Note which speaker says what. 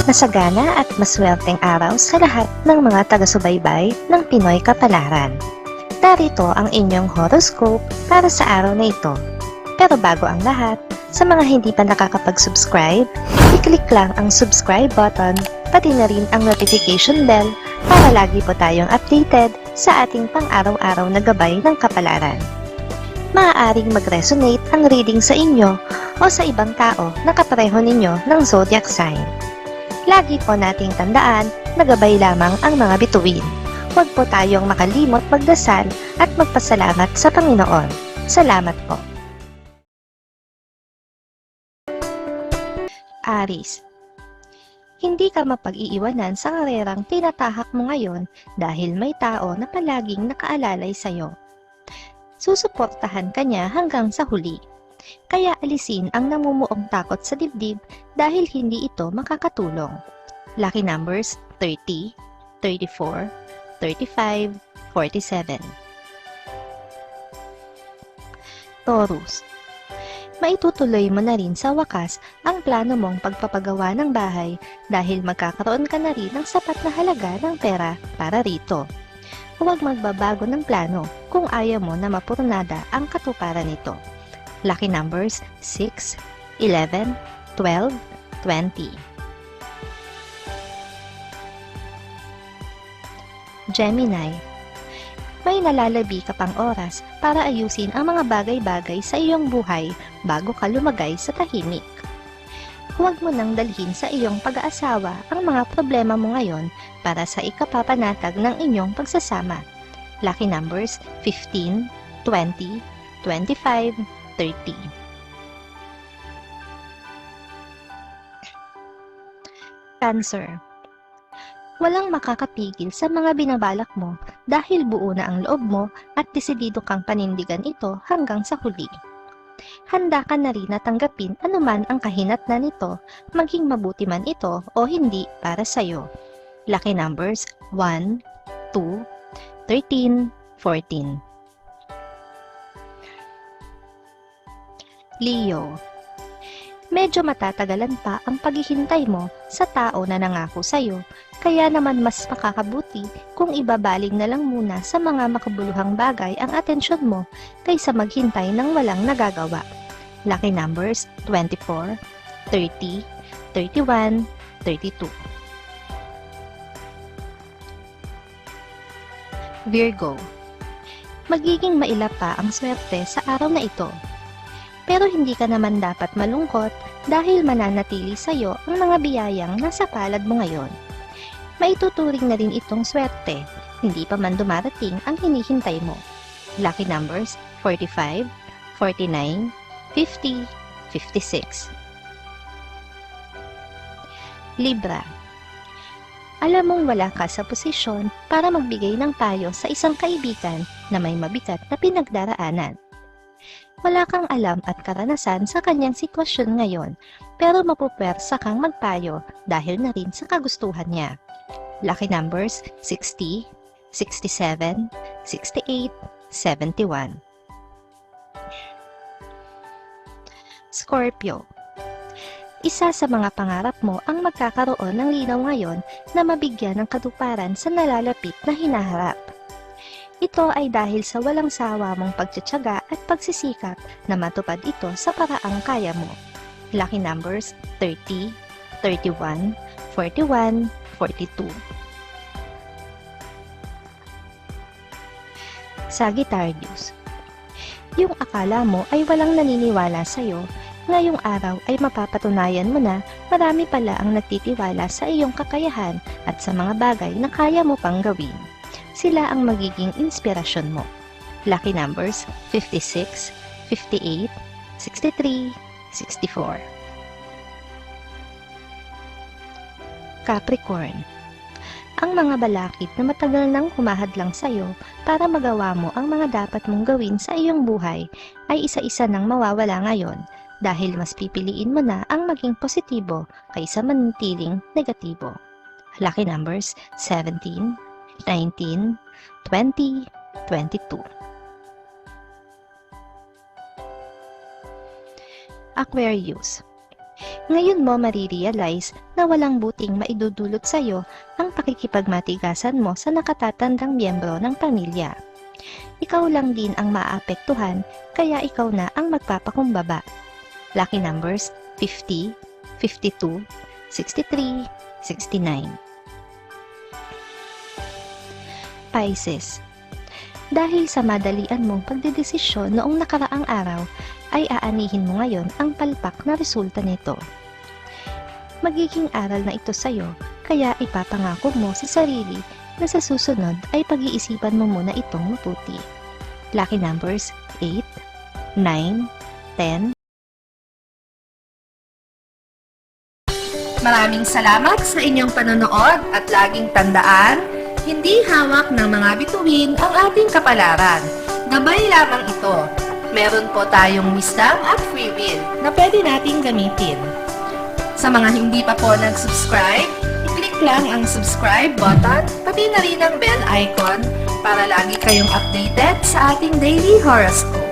Speaker 1: Masagana at maswerteng araw sa lahat ng mga taga-subaybay ng Pinoy Kapalaran. Narito ang inyong horoscope para sa araw na ito. Pero bago ang lahat, sa mga hindi pa nakakapag-subscribe, i-click lang ang subscribe button, pati na rin ang notification bell para lagi po tayong updated sa ating pang-araw-araw na gabay ng kapalaran. Maaaring mag-resonate ang reading sa inyo o sa ibang tao na kapareho ninyo ng zodiac sign. Lagi po nating tandaan na gabay lamang ang mga bituin. Huwag po tayong makalimot magdasal at magpasalamat sa Panginoon. Salamat po. Aries, hindi ka mapag-iiwanan sa karerang tinatahak mo ngayon dahil may tao na palaging nakaalalay sa'yo. Susuportahan ka niya hanggang sa huli. Kaya alisin ang namumuong takot sa dibdib dahil hindi ito makakatulong. Lucky numbers 30, 34, 35, 47. Taurus, maitutuloy mo na rin sa wakas ang plano mong pagpapagawa ng bahay dahil magkakaroon ka na rin ng sapat na halaga ng pera para rito. Huwag magbabago ng plano kung ayaw mo na mapurnada ang katuparan nito. Lucky numbers 6, 11, 12, 20. Gemini, may nalalabi ka pang oras para ayusin ang mga bagay-bagay sa iyong buhay bago ka lumagay sa tahimik. Huwag mo nang dalhin sa iyong pag-aasawa ang mga problema mo ngayon para sa ikapapanatag ng inyong pagsasama. Lucky numbers 15, 20, 25, 30. Cancer, walang makakapigil sa mga binabalak mo dahil buo na ang loob mo at desidido kang panindigan ito hanggang sa huli. Handa ka na rin na tanggapin anuman ang kahinatnan nito, maging mabuti man ito o hindi para sa'yo. Lucky numbers 1, 2, 13, 14. Leo, medyo matatagalan pa ang paghihintay mo sa tao na nangako sa'yo, kaya naman mas makakabuti kung ibabaling na lang muna sa mga makabuluhang bagay ang atensyon mo kaysa maghintay ng walang nagagawa. Lucky numbers 24, 30, 31, 32. Virgo, magiging mailap pa ang swerte sa araw na ito. Pero hindi ka naman dapat malungkot dahil mananatili sa iyo ang mga biyayang nasa palad mo ngayon. Maituturing na rin itong swerte, hindi pa man dumarating ang hinihintay mo. Lucky numbers 45, 49, 50, 56. Libra, alam mong wala ka sa posisyon para magbigay ng payo sa isang kaibigan na may mabigat na pinagdaraanan. Wala kang alam at karanasan sa kanyang sitwasyon ngayon, pero mapupwersa kang magpayo dahil na rin sa kagustuhan niya. Lucky numbers 60, 67, 68, 71. Scorpio, isa sa mga pangarap mo ang magkakaroon ng linaw ngayon na mabigyan ng katuparan sa nalalapit na hinaharap. Ito ay dahil sa walang sawa mong pagtitiyaga at pagsisikap na matupad ito sa paraang kaya mo. Lucky numbers 30, 31, 41, 42. Sagittarius, yung akala mo ay walang naniniwala sa'yo, ngayong araw ay mapapatunayan mo na marami pala ang nagtitiwala sa iyong kakayahan at sa mga bagay na kaya mo pang gawin. Sila ang magiging inspirasyon mo. Lucky numbers 56, 58, 63, 64. Capricorn, ang mga balakid na matagal nang humahadlang sa iyo para magawa mo ang mga dapat mong gawin sa iyong buhay ay isa-isa nang mawawala ngayon dahil mas pipiliin mo na ang maging positibo kaysa manatiling negatibo. Lucky numbers 17, 19, 20, 22. Aquarius, Ngayon mo marirealize na walang buting maidudulot sa'yo ang pakikipagmatigasan mo sa nakatatandang miyembro ng pamilya. Ikaw lang din ang maaapektuhan, kaya ikaw na ang magpapakumbaba. Lucky numbers 50, 52, 63, 69. Pisces. Dahil sa madalian mong pagdedesisyon noong nakaraang araw, ay aanihin mo ngayon ang palpak na resulta nito. Magiging aral na ito sa'yo, kaya ipapangako mo sa sarili na sa susunod ay pag-iisipan mo muna itong mabuti. Lucky numbers 8, 9, 10. Maraming salamat sa inyong panonood at laging tandaan, hindi hawak ng mga bituin ang ating kapalaran. Gabay lamang ito. Meron po tayong wisdom at free will na pwede nating gamitin. Sa mga hindi pa po nag-subscribe, i-click lang ang subscribe button, pati na rin ang bell icon para lagi kayong updated sa ating daily horoscope.